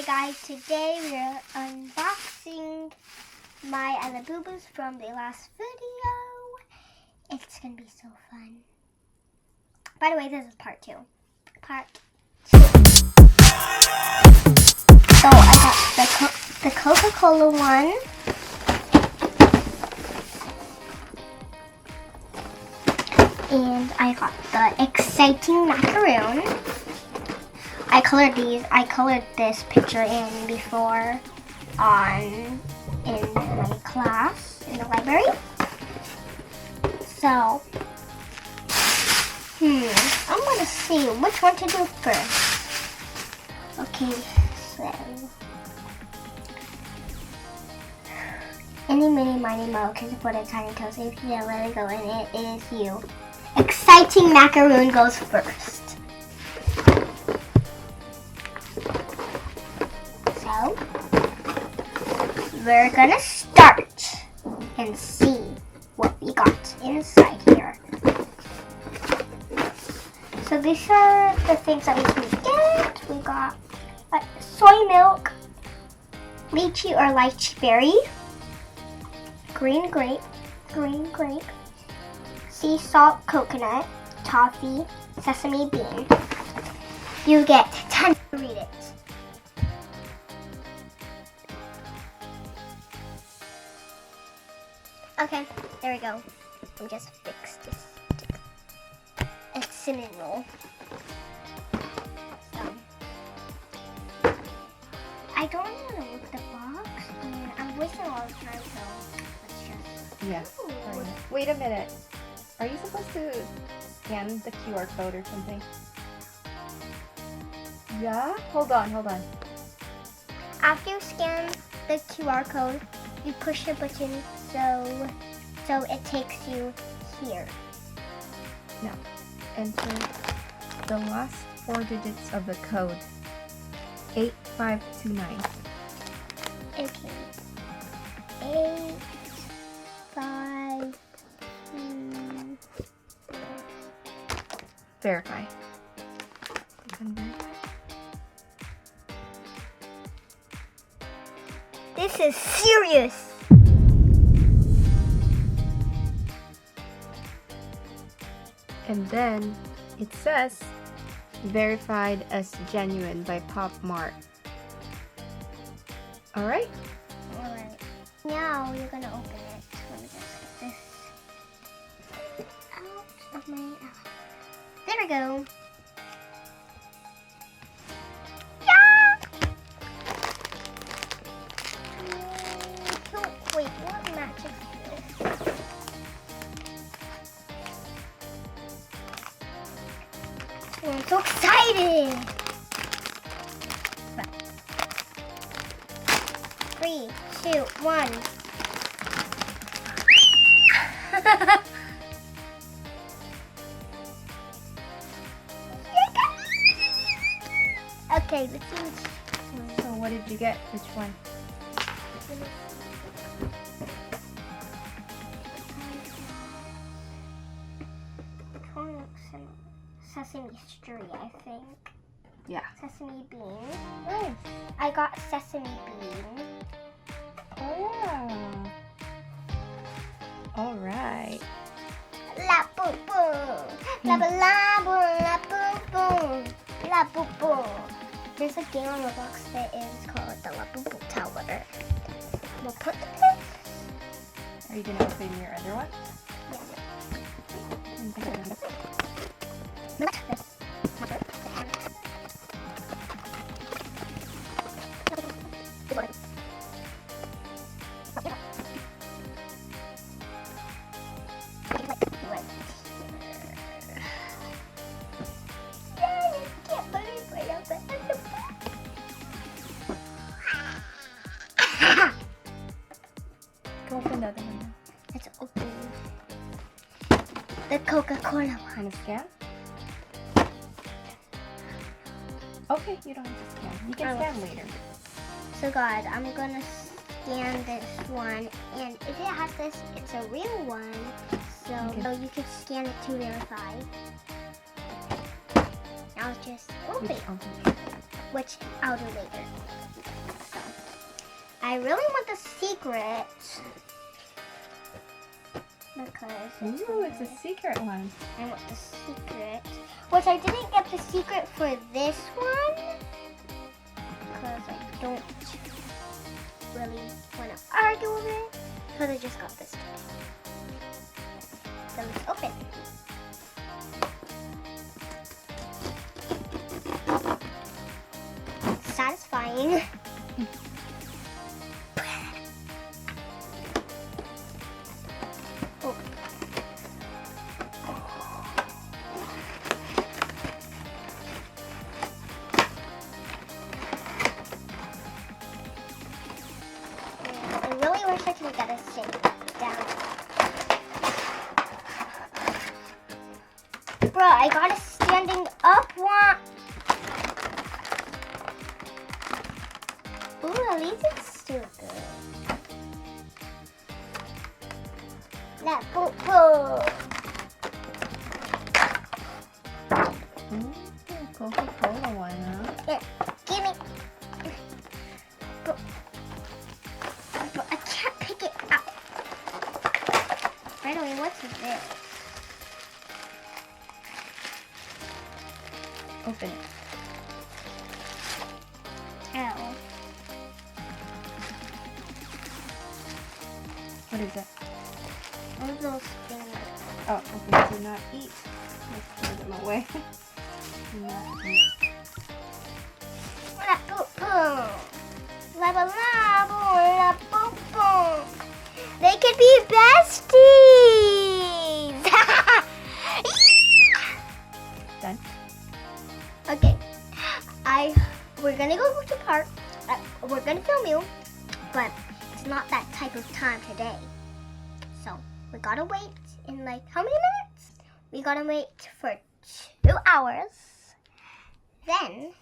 Hi guys, today we're unboxing my Labubus from the last video. It's gonna be so fun. By the way, this is part 2. So I got the Coca-Cola one. And I got the exciting macaroon. I colored this picture in before in my class in the library. So, I'm gonna see which one to do first. Okay, so any, mini, miny, mo can put a tiny toe. So if you let it go in it, it is you. Exciting macaroon goes first. So, we're gonna start and see what we got inside here. So these are the things that we can get. We got soy milk, lychee or lychee berry, green grape, sea salt coconut, toffee, sesame bean. You get 10 to read it. Okay, there we go. Let me just fix this. A cinnamon roll. So, I don't want to look the box, and I'm wasting a lot of time, so let's just. Yes. Wait a minute. Are you supposed to scan the QR code or something? Yeah? Hold on. After you scan the QR code, you push the button so it takes you here. Now, enter the last 4 digits of the code. 8529. Okay. 8, 5, 2. Verify. This is serious. And then it says verified as genuine by Pop Mart. Alright? Alright. Now you're gonna open it. Let me just get this out of my. There we go. Wait, what matches this? I'm so excited! 3, 2, 1. Okay, let's see which. So what did you get? Which one? Sesame street, I think. Yeah. Sesame bean. Nice. I got sesame bean. Oh yeah. All right. Labubu. Labubu. Labubu. There's a game on Roblox that is called the Labubu Tower. We'll put this. Are you gonna open your other one? Go open the other one now. Let's open the Coca-Cola one. Kind of scan? Okay, you don't have to scan. You can scan later. So guys, I'm gonna scan this one, and if it has this, it's a real one. So you can scan it to verify. I'll just open it, which I'll do later. I really want the secret. Because It's a secret one. I want the secret. Which I didn't get the secret for this one. Because I don't really want to argue with it. Because I just got this today. So let's open. Satisfying. Oh. I really wish I could get a sit down. Bro, I got a standing up one. Ooh, at least it's still good. Labubu. Coca-Cola one, huh? Here, give me. But I can't pick it up. By the way, what's this? Open it. Ow. What is it? One of those things. Oh, okay. Do not eat. Let's put them away. Do not eat. Labubu. Labubu. They could be besties. Done. Okay. We're gonna go to the park. We're gonna film you, but it's not that type of time today. So we gotta wait in like how many minutes? We gotta wait for 2 hours. Then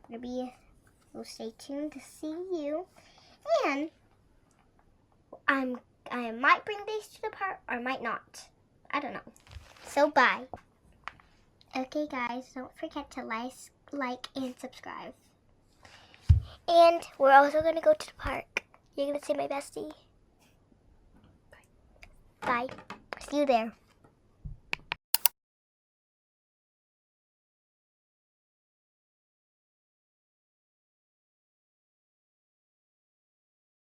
we'll stay tuned to see you. And I might bring these to the park or might not. I don't know. So bye. Okay guys, don't forget to like and subscribe. And we're also gonna go to the park. You're gonna see my bestie. Bye. See you there.